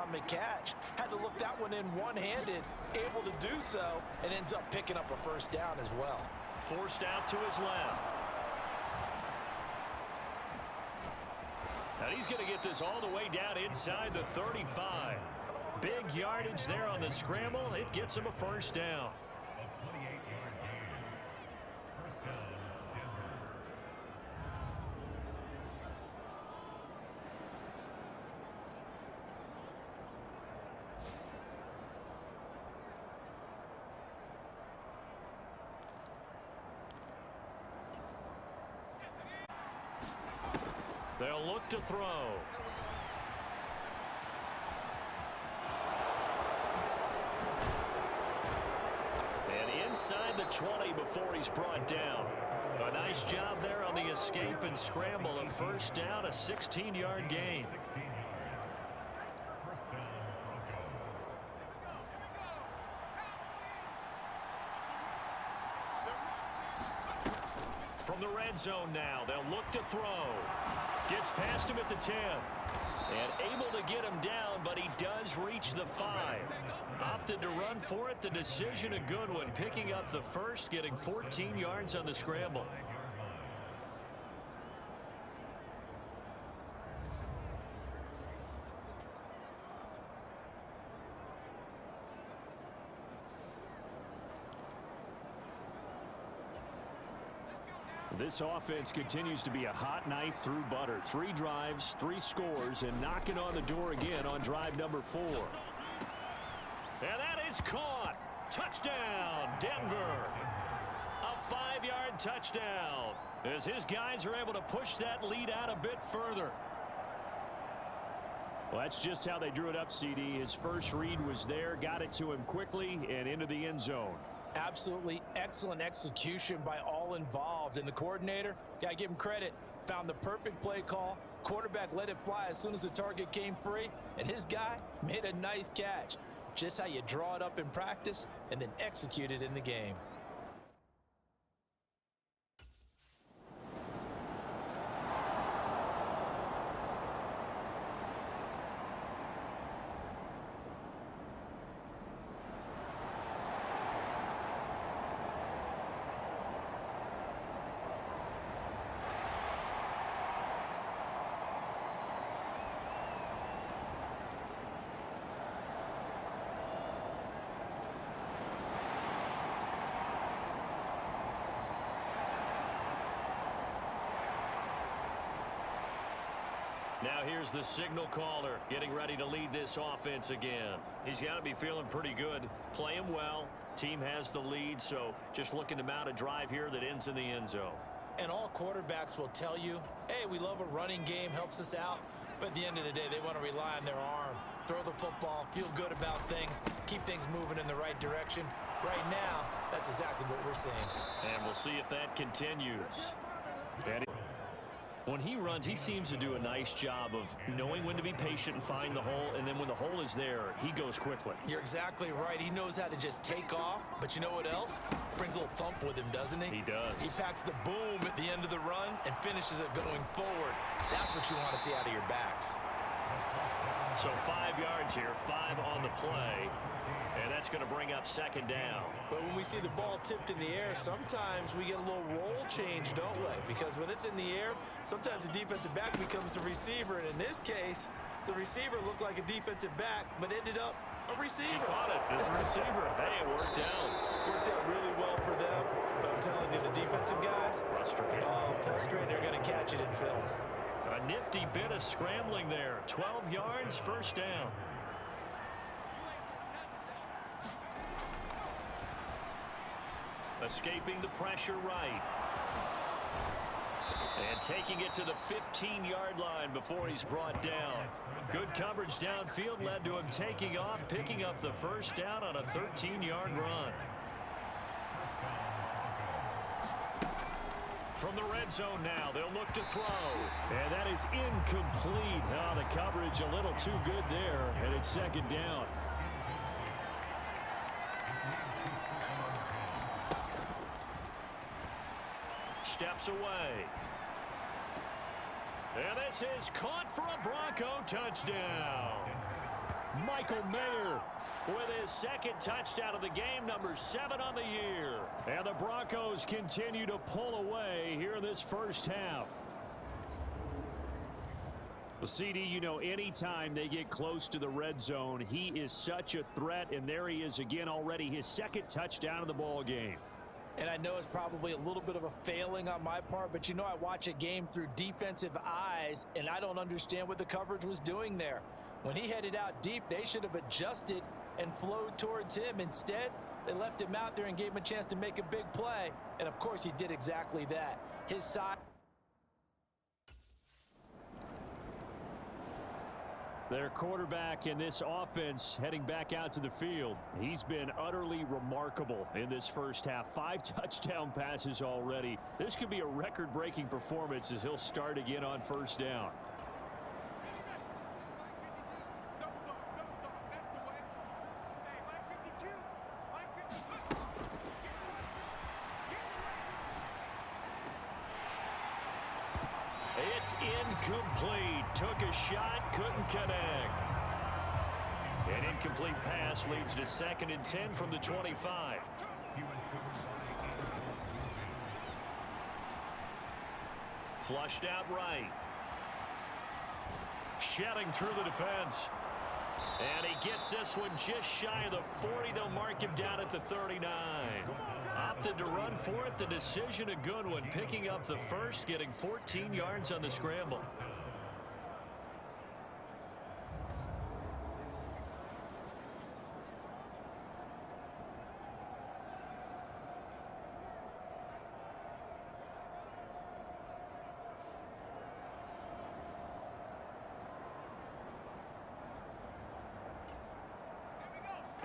dominant catch. Had to look that one in one-handed, able to do so, and ends up picking up a first down as well. Forced out to his left. And he's going to get this all the way down inside the 35. Big yardage there on the scramble. It gets him a first down. They'll look to throw. And inside the 20 before he's brought down. A nice job there on the escape and scramble. A first down, a 16-yard gain. From the red zone now, they'll look to throw. Gets past him at the 10. And able to get him down, but he does reach the 5. Opted to run for it. The decision a good one. Picking up the first, getting 14 yards on the scramble. This offense continues to be a hot knife through butter. 3 drives, 3 scores, and knocking on the door again on drive number 4. And that is caught. Touchdown, Denver. A 5-yard touchdown as his guys are able to push that lead out a bit further. Well, that's just how they drew it up, CD. His first read was there, got it to him quickly, and into the end zone. Absolutely excellent execution by all involved. And the coordinator, got to give him credit, found the perfect play call. Quarterback let it fly as soon as the target came free. And his guy made a nice catch. Just how you draw it up in practice and then execute it in the game. Now here's the signal caller getting ready to lead this offense again. He's got to be feeling pretty good, playing well. Team has the lead, so just looking to mount a drive here that ends in the end zone. And all quarterbacks will tell you, hey, we love a running game, helps us out. But at the end of the day, they want to rely on their arm. Throw the football, feel good about things, keep things moving in the right direction. Right now, that's exactly what we're seeing. And we'll see if that continues. When he runs, he seems to do a nice job of knowing when to be patient and find the hole, and then when the hole is there, he goes quickly. You're exactly right. He knows how to just take off, but you know what else? Brings a little thump with him, doesn't he? He does. He packs the boom at the end of the run and finishes it going forward. That's what you want to see out of your backs. So 5 yards here, 5 on the play. And that's going to bring up second down. But when we see the ball tipped in the air, sometimes we get a little roll change, don't we? Because when it's in the air, sometimes the defensive back becomes a receiver. And in this case, the receiver looked like a defensive back, but ended up a receiver. He caught it as a receiver. Hey, it worked out. Worked out really well for them. But I'm telling you, the defensive guys, frustrated. They're going to catch it in film. A nifty bit of scrambling there. 12 yards, first down. Escaping the pressure right. And taking it to the 15-yard line before he's brought down. Good coverage downfield led to him taking off, picking up the first down on a 13-yard run. From the red zone now, they'll look to throw. And that is incomplete. Oh, the coverage a little too good there, and it's second down. Steps away. And this is caught for a Bronco touchdown. Michael Mayer with his second touchdown of the game, number 7 on the year. And the Broncos continue to pull away here in this first half. Well, CD, you know, anytime they get close to the red zone, he is such a threat, and there he is again already, his second touchdown of the ball game. And I know it's probably a little bit of a failing on my part, but you know I watch a game through defensive eyes, and I don't understand what the coverage was doing there. When he headed out deep, they should have adjusted and flowed towards him. Instead, they left him out there and gave him a chance to make a big play. And, of course, he did exactly that. His side. Their quarterback in this offense heading back out to the field. He's been utterly remarkable in this first half. 5 touchdown passes already. This could be a record-breaking performance as he'll start again on first down. It's incomplete. Took a shot, couldn't connect. An incomplete pass leads to 2nd and 10 from the 25. Flushed out right. Shedding through the defense. And he gets this one just shy of the 40. They'll mark him down at the 39. Opted to run for it. The decision a good one. Picking up the first, getting 14 yards on the scramble.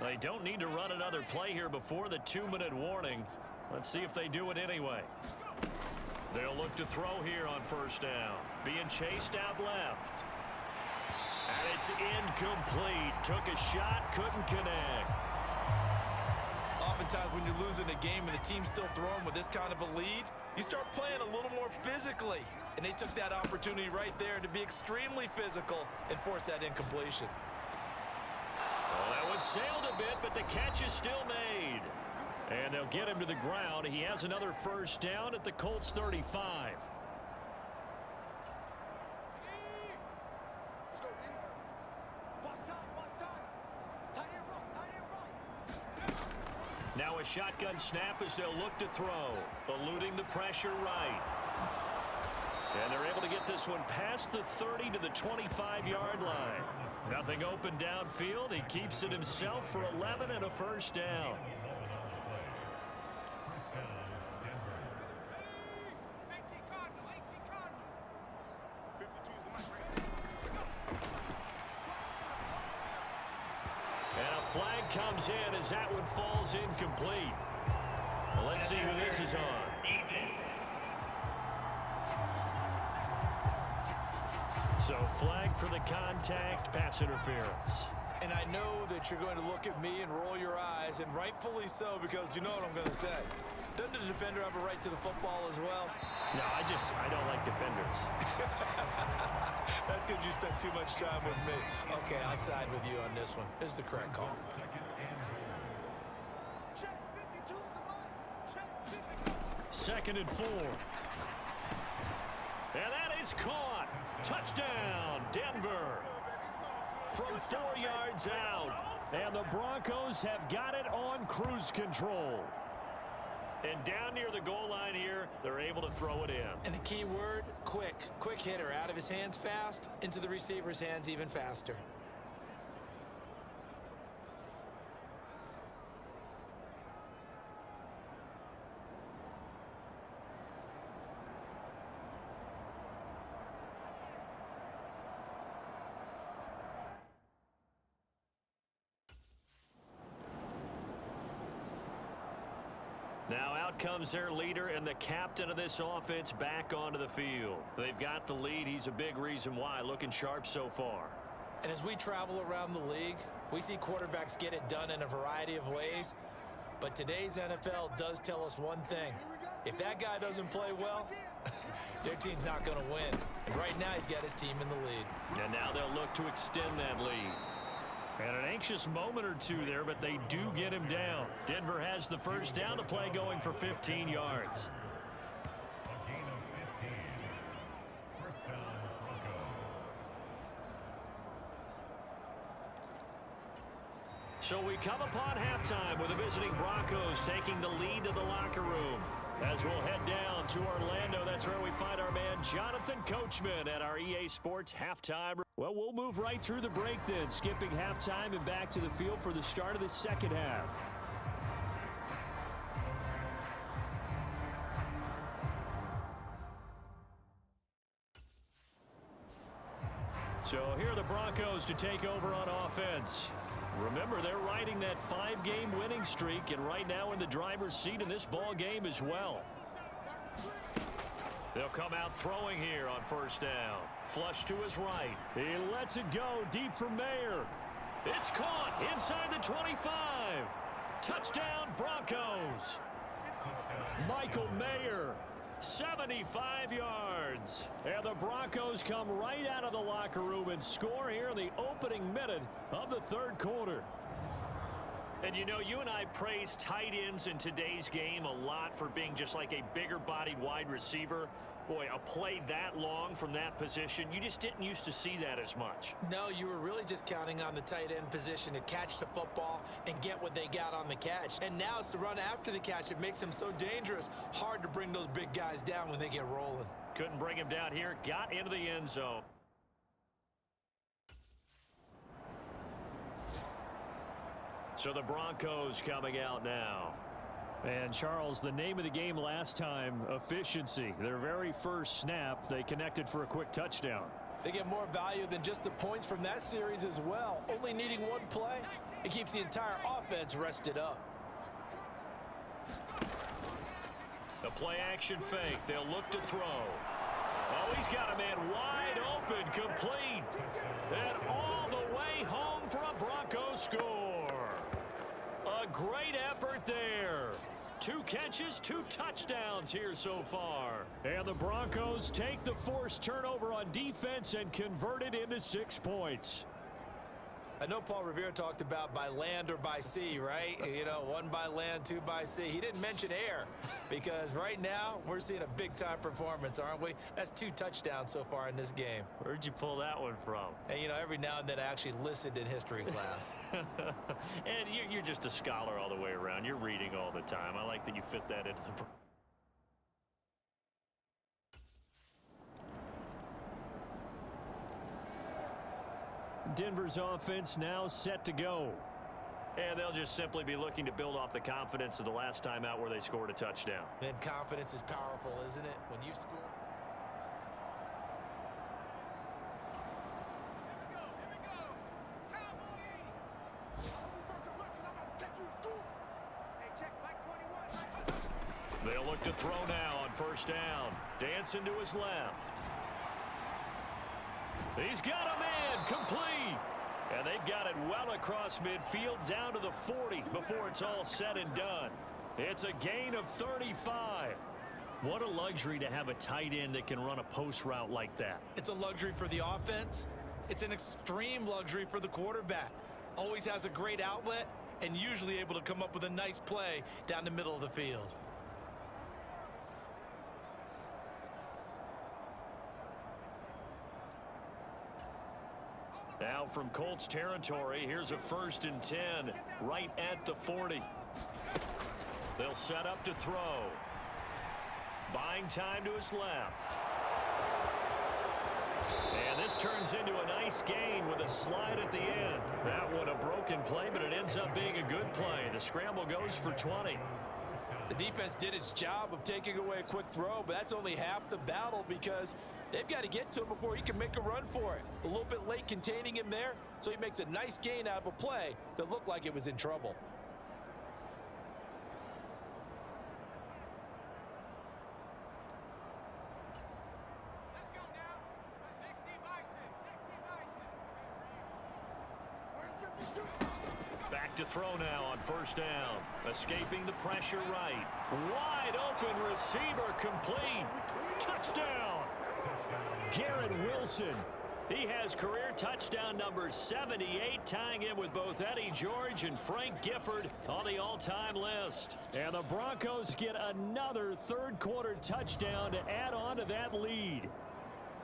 They don't need to run another play here before the 2-minute warning. Let's see if they do it anyway. They'll look to throw here on first down. Being chased out left. And it's incomplete. Took a shot, couldn't connect. Oftentimes when you're losing a game and the team's still throwing with this kind of a lead, you start playing a little more physically. And they took that opportunity right there to be extremely physical and force that incompletion. Well, that one sailed a bit, but the catch is still made. And they'll get him to the ground. He has another first down at the Colts 35. Now a shotgun snap as they'll look to throw. Eluding the pressure right. And they're able to get this one past the 30 to the 25-yard line. Nothing open downfield. He keeps it himself for 11 and a first down. And a flag comes in as that one falls incomplete. Well, let's see who this is on. So flag for the contact, pass interference. And I know that you're going to look at me and roll your eyes, and rightfully so, because you know what I'm going to say. Doesn't the defender have a right to the football as well? No, I don't like defenders. That's because you spent too much time with me. Okay, I'll side with you on this one. It's the correct call. Second and 4. And that is caught. Touchdown, Denver. From 4 yards out. And the Broncos have got it on cruise control. And down near the goal line here, they're able to throw it in. And the key word, quick. Quick hitter. Out of his hands fast, into the receiver's hands even faster. Now out comes their leader and the captain of this offense back onto the field. They've got the lead. He's a big reason why. Looking sharp so far. And as we travel around the league, we see quarterbacks get it done in a variety of ways. But today's NFL does tell us one thing. If that guy doesn't play well, their team's not going to win. And right now he's got his team in the lead. And now they'll look to extend that lead. And anxious moment or two there, but they do get him down. Denver has the first down, the play going for 15 yards. So we come upon halftime with the visiting Broncos taking the lead to the locker room. As we'll head down to Orlando, that's where we find our man Jonathan Coachman at our EA Sports halftime. Well, we'll move right through the break then, skipping halftime and back to the field for the start of the second half. So here are the Broncos to take over on offense. Remember, they're riding that 5-game winning streak, and right now in the driver's seat in this ball game as well. They'll come out throwing here on first down. Flush to his right. He lets it go deep for Mayer. It's caught inside the 25. Touchdown, Broncos. Michael Mayer, 75 yards. And the Broncos come right out of the locker room and score here in the opening minute of the third quarter. And you know, you and I praise tight ends in today's game a lot for being just like a bigger-bodied wide receiver. Boy, a play that long from that position, you just didn't used to see that as much. No, you were really just counting on the tight end position to catch the football and get what they got on the catch. And now it's the run after the catch that makes him so dangerous. Hard to bring those big guys down when they get rolling. Couldn't bring him down here. Got into the end zone. So the Broncos coming out now. And Charles, the name of the game last time, efficiency. Their very first snap, they connected for a quick touchdown. They get more value than just the points from that series as well. Only needing one play, it keeps the entire offense rested up. The play action fake. They'll look to throw. Oh, he's got a man wide open, complete. And all the way home for a Broncos score. A great effort there. 2 catches, 2 touchdowns here so far. And the Broncos take the forced turnover on defense and convert it into 6 points. I know Paul Revere talked about by land or by sea, right? You know, 1 by land, 2 by sea. He didn't mention air because right now we're seeing a big-time performance, aren't we? That's 2 touchdowns so far in this game. Where'd you pull that one from? And, you know, every now and then I actually listened in history class. And you're just a scholar all the way around. You're reading all the time. I like that you fit that into the... Denver's offense now set to go. And they'll just simply be looking to build off the confidence of the last time out where they scored a touchdown. And confidence is powerful, isn't it? When you score. They'll look to throw now on first down. Dancing to his left. He's got a man, complete. And they've got it well across midfield down to the 40 before it's all said and done. It's a gain of 35. What a luxury to have a tight end that can run a post route like that. It's a luxury for the offense. It's an extreme luxury for the quarterback. Always has a great outlet and usually able to come up with a nice play down the middle of the field. Now from Colts territory, here's a 1st and 10 right at the 40. They'll set up to throw. Buying time to his left. And this turns into a nice gain with a slide at the end. That one a broken play, but it ends up being a good play. The scramble goes for 20. The defense did its job of taking away a quick throw, but that's only half the battle because they've got to get to him before he can make a run for it. A little bit late containing him there, so he makes a nice gain out of a play that looked like it was in trouble. Let's go now. 60 Bison. Back to throw now on first down. Escaping the pressure right. Wide open receiver complete. Touchdown. Garrett Wilson He has career touchdown number 78, tying in with both Eddie George and Frank Gifford on the all-time list. And the Broncos get another third-quarter touchdown to add on to that lead.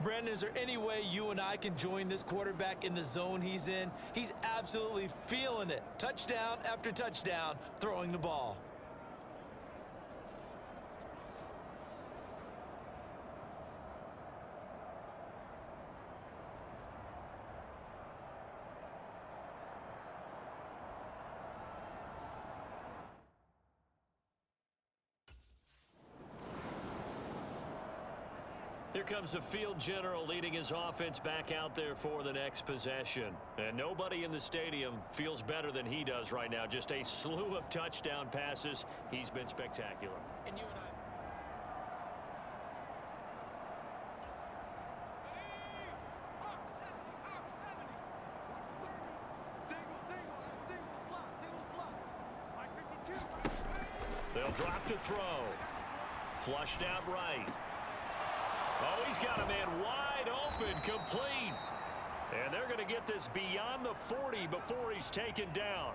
Brandon, is there any way you and I can join this quarterback in the zone he's in? He's absolutely feeling it. Touchdown after touchdown, throwing the ball. Here comes the field general leading his offense back out there for the next possession. And nobody in the stadium feels better than he does right now. Just a slew of touchdown passes. He's been spectacular. And you and I... They'll drop to throw. Flushed out right. Oh, he's got a man wide open, complete. And they're going to get this beyond the 40 before he's taken down.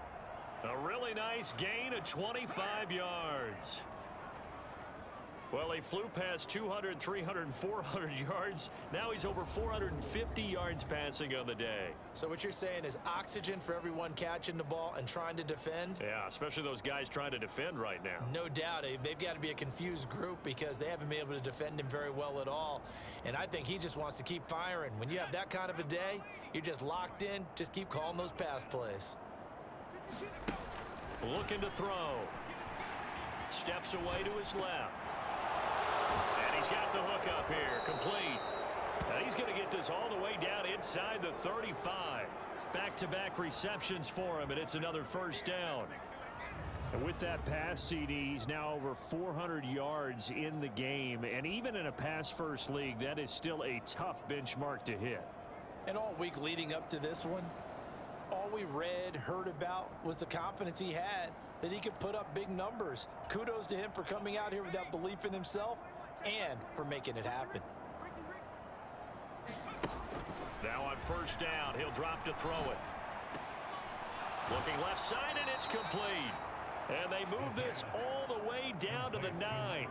A really nice gain of 25 yards. Well, he flew past 200, 300, 400 yards. Now he's over 450 yards passing on the day. So what you're saying is oxygen for everyone catching the ball and trying to defend? Yeah, especially those guys trying to defend right now. No doubt. They've got to be a confused group because they haven't been able to defend him very well at all. And I think he just wants to keep firing. When you have that kind of a day, you're just locked in. Just keep calling those pass plays. Looking to throw. Steps away to his left. And he's got the hook up here, complete. And he's going to get this all the way down inside the 35. Back-to-back receptions for him, and it's another first down. And with that pass, CD, he's now over 400 yards in the game. And even in a pass-first league, that is still a tough benchmark to hit. And all week leading up to this one, all we read, heard about was the confidence he had that he could put up big numbers. Kudos to him for coming out here with that belief in himself and for making it happen. Now on first down, he'll drop to throw it. Looking left side, and it's complete. And they move this all the way down to the 9.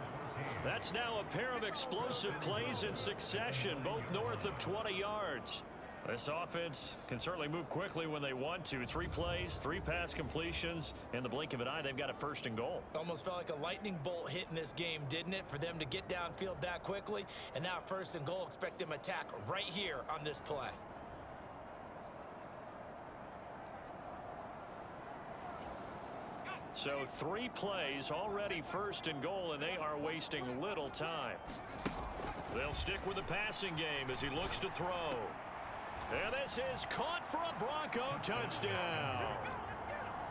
That's now a pair of explosive plays in succession, both north of 20 yards. This offense can certainly move quickly when they want to. 3 plays, 3 pass completions. In the blink of an eye, they've got a first and goal. Almost felt like a lightning bolt hit in this game, didn't it? For them to get downfield that quickly. And now first and goal, expect them to attack right here on this play. So 3 plays, already first and goal, and they are wasting little time. They'll stick with the passing game as he looks to throw. And this is caught for a Bronco touchdown.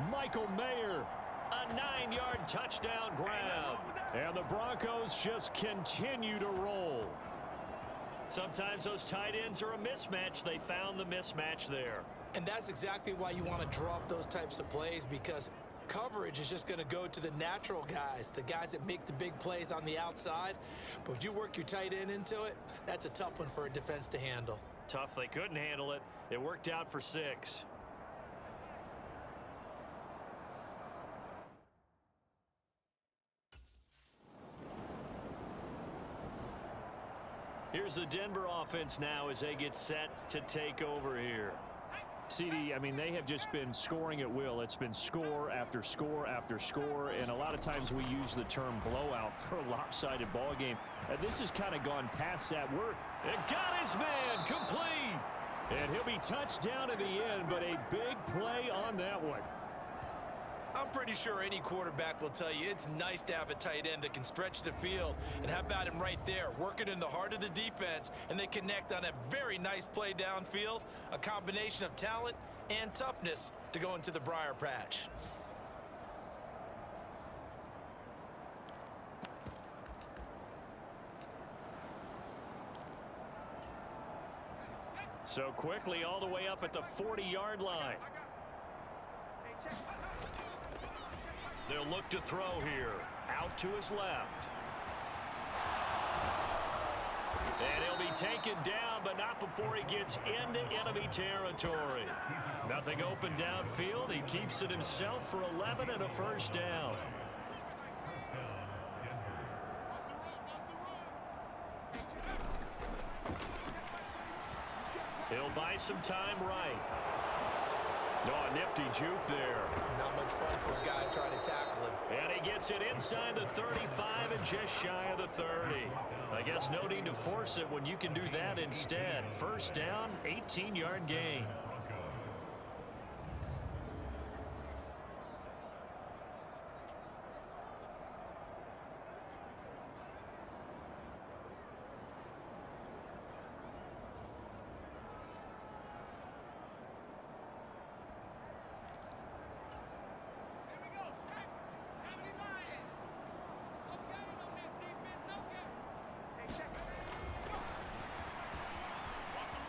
Michael Mayer, a 9-yard touchdown grab. And the Broncos just continue to roll. Sometimes those tight ends are a mismatch. They found the mismatch there. And that's exactly why you want to draw up those types of plays, because coverage is just going to go to the natural guys, the guys that make the big plays on the outside. But if you work your tight end into it, that's a tough one for a defense to handle. Tough. They couldn't handle it. It worked out for 6. Here's the Denver offense now as they get set to take over here. CD, I mean, they have just been scoring at will. It's been score after score after score, and a lot of times we use the term blowout for a lopsided ball game. This has kind of gone past that. And got his man complete, and he'll be touched down in the end, but a big play on that one. I'm pretty sure any quarterback will tell you it's nice to have a tight end that can stretch the field. And how about him right there, working in the heart of the defense, and they connect on a very nice play downfield, a combination of talent and toughness to go into the briar patch. So quickly all the way up at the 40-yard line. They'll look to throw here. Out to his left. And he'll be taken down, but not before he gets into enemy territory. Nothing open downfield. He keeps it himself for 11 and a first down. He'll buy some time right. Oh, a nifty juke there. Not much fun for a guy trying to tackle him. And he gets it inside the 35 and just shy of the 30. I guess no need to force it when you can do that instead. First down, 18-yard gain.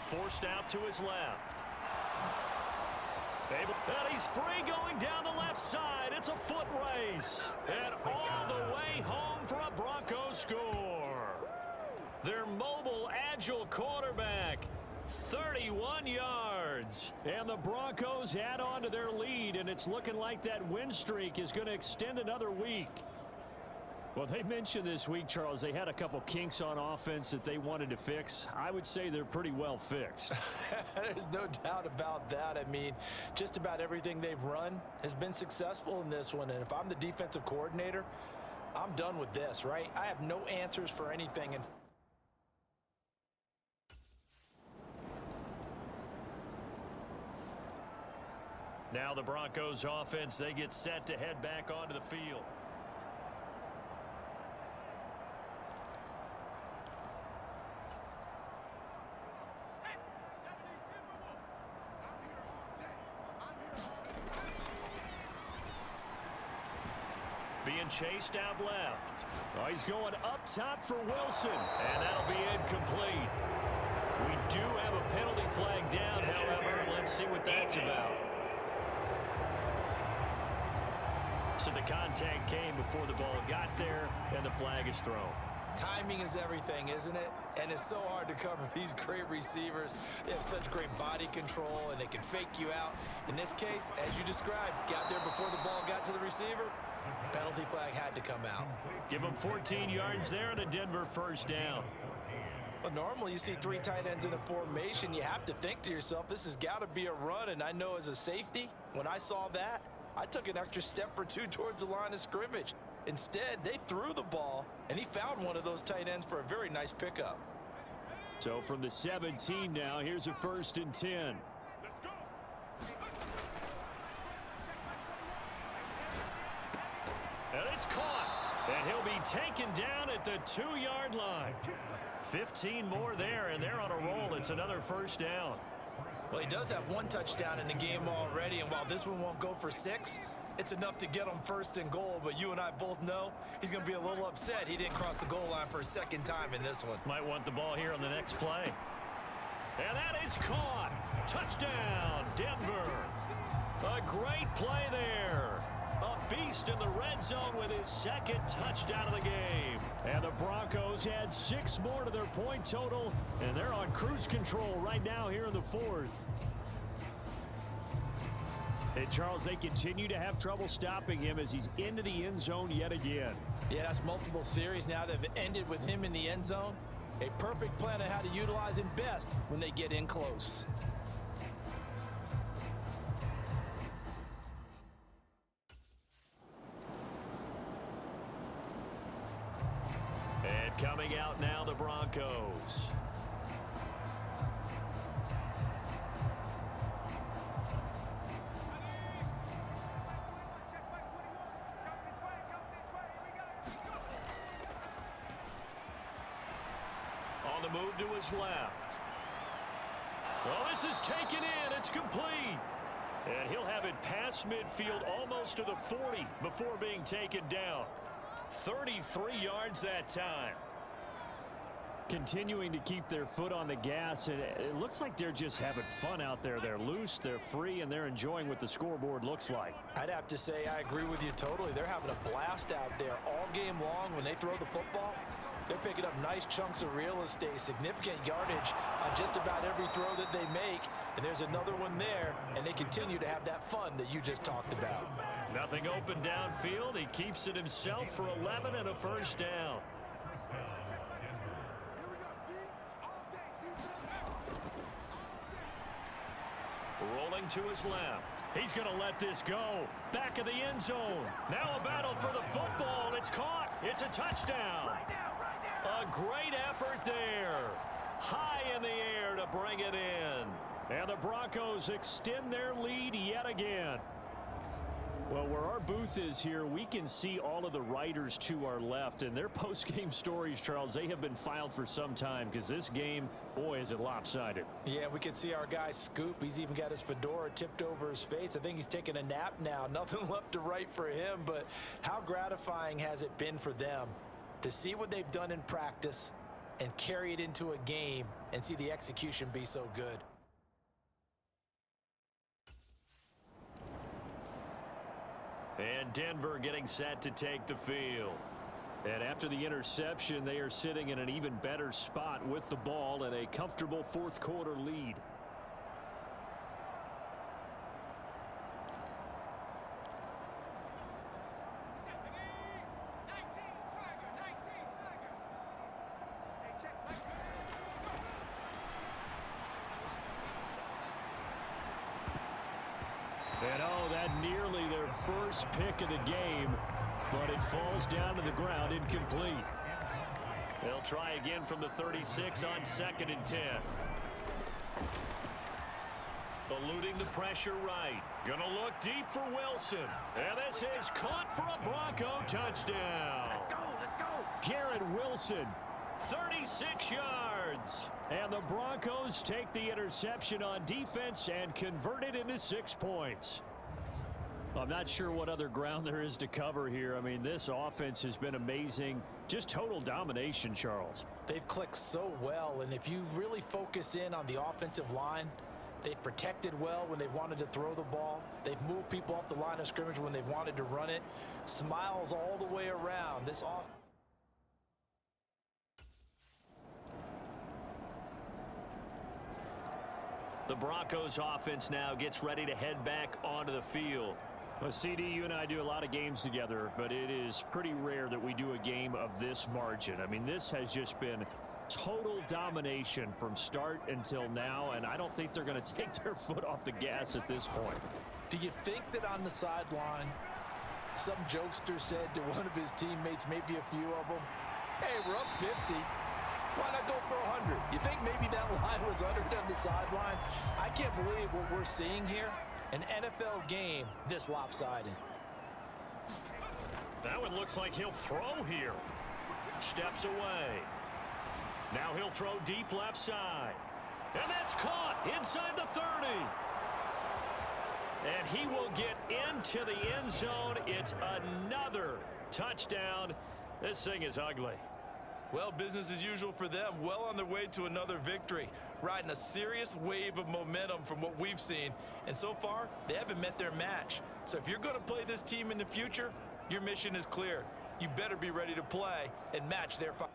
Forced out to his left. And he's free going down the left side. It's a foot race. And all the way home for a Broncos score. Their mobile, agile quarterback, 31 yards. And the Broncos add on to their lead, and it's looking like that win streak is going to extend another week. Well, they mentioned this week, Charles, they had a couple kinks on offense that they wanted to fix. I would say they're pretty well fixed. There's no doubt about that. I mean, just about everything they've run has been successful in this one. And if I'm the defensive coordinator, I'm done with this, right? I have no answers for anything. And now the Broncos offense, they get set to head back onto the field. Being chased out left. Oh, he's going up top for Wilson. And that'll be incomplete. We do have a penalty flag down, however. Let's see what that's about. So the contact came before the ball got there, and the flag is thrown. timing is everything, isn't it? And it's so hard to cover these great receivers. They have such great body control, and they can fake you out. In this case, as you described, got there before the ball got to the receiver. Penalty flag had to come out. Give them 14 yards there and a Denver first down. Well, normally you see three tight ends in a formation. You have to think to yourself, this has got to be a run. And I know as a safety, when I saw that, I took an extra step or two towards the line of scrimmage. Instead, they threw the ball, and he found one of those tight ends for a very nice pickup. So from the 17 now, here's a 1st and 10. And it's caught. And he'll be taken down at the 2-yard line. 15 more there, and they're on a roll. It's another first down. Well, he does have one touchdown in the game already, and while this one won't go for 6, it's enough to get him 1st and goal. But you and I both know he's going to be a little upset he didn't cross the goal line for a second time in this one. Might want the ball here on the next play. And that is caught. Touchdown, Denver. A great play there. A beast in the red zone with his 2nd touchdown of the game. And the Broncos add 6 more to their point total, and they're on cruise control right now here in the 4th. And Charles, they continue to have trouble stopping him as he's into the end zone yet again. Yeah, that's multiple series now that have ended with him in the end zone. A perfect plan on how to utilize him best when they get in close. And coming out now, the Broncos. On the move to his left. Well, this is taken in. It's complete. And he'll have it past midfield almost to the 40 before being taken down. 33 yards that time. Continuing to keep their foot on the gas, and it looks like they're just having fun out there. They're loose, they're free, and they're enjoying what the scoreboard looks like. I'd have to say I agree with you totally. They're having a blast out there all game long when they throw the football. They're picking up nice chunks of real estate, significant yardage on just about every throw that they make. And there's another one there, and they continue to have that fun that you just talked about. Nothing open downfield. He keeps it himself for 11 and a first down. Rolling to his left. He's going to let this go. Back of the end zone. Now a battle for the football. It's caught. It's a touchdown. A great effort there. High in the air to bring it in. And the Broncos extend their lead yet again. Well, where our booth is here, we can see all of the writers to our left, and their post-game stories, Charles, they have been filed for some time because this game, boy, is it lopsided. Yeah, we can see our guy Scoop. He's even got his fedora tipped over his face. I think he's taking a nap now. Nothing left to write for him, but how gratifying has it been for them to see what they've done in practice and carry it into a game and see the execution be so good. And Denver getting set to take the field. And after the interception, they are sitting in an even better spot with the ball and a comfortable fourth quarter lead. And oh, that nearly their first pick of the game, but it falls down to the ground incomplete. They'll try again from the 36 on 2nd and 10. Eluding the pressure right. Gonna look deep for Wilson. And this is caught for a Bronco touchdown. Let's go, let's go. Garrett Wilson, 36 yards. And the Broncos take the interception on defense and convert it into 6 points. I'm not sure what other ground there is to cover here. I mean, this offense has been amazing. Just total domination, Charles. They've clicked so well, and if you really focus in on the offensive line, they've protected well when they've wanted to throw the ball. They've moved people off the line of scrimmage when they've wanted to run it. Smiles all the way around. This offense. The Broncos offense now gets ready to head back onto the field. Well, CD, you and I do a lot of games together, but it is pretty rare that we do a game of this margin. I mean, this has just been total domination from start until now, and I don't think they're going to take their foot off the gas at this point. Do you think that on the sideline, some jokester said to one of his teammates, maybe a few of them, hey, we're up 50. Why not go for 100? You think maybe that line was uttered on the sideline? I can't believe what we're seeing here. An NFL game this lopsided. That one looks like he'll throw here. Steps away. Now he'll throw deep left side. And that's caught inside the 30. And he will get into the end zone. It's another touchdown. This thing is ugly. Well, business as usual for them. Well on their way to another victory. Riding a serious wave of momentum from what we've seen. And so far, they haven't met their match. So if you're going to play this team in the future, your mission is clear. You better be ready to play and match their fight.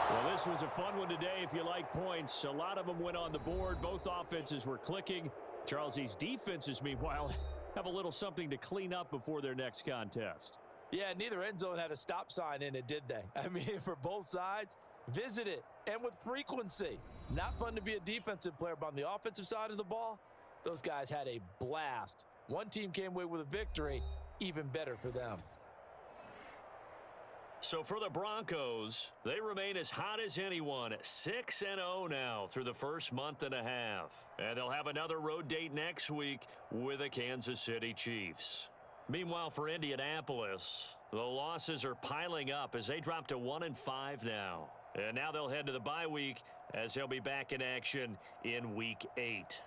Well, this was a fun one today if you like points. A lot of them went on the board. Both offenses were clicking. Charles, these defenses, meanwhile, have a little something to clean up before their next contest. Yeah, neither end zone had a stop sign in it, did they? I mean, for both sides, visit it, and with frequency. Not fun to be a defensive player, but on the offensive side of the ball, those guys had a blast. One team came away with a victory, even better for them. So for the Broncos, they remain as hot as anyone, 6-0 now through the first month and a half. And they'll have another road date next week with the Kansas City Chiefs. Meanwhile, for Indianapolis, the losses are piling up as they drop to 1-5 now. And now they'll head to the bye week as they'll be back in action in Week 8.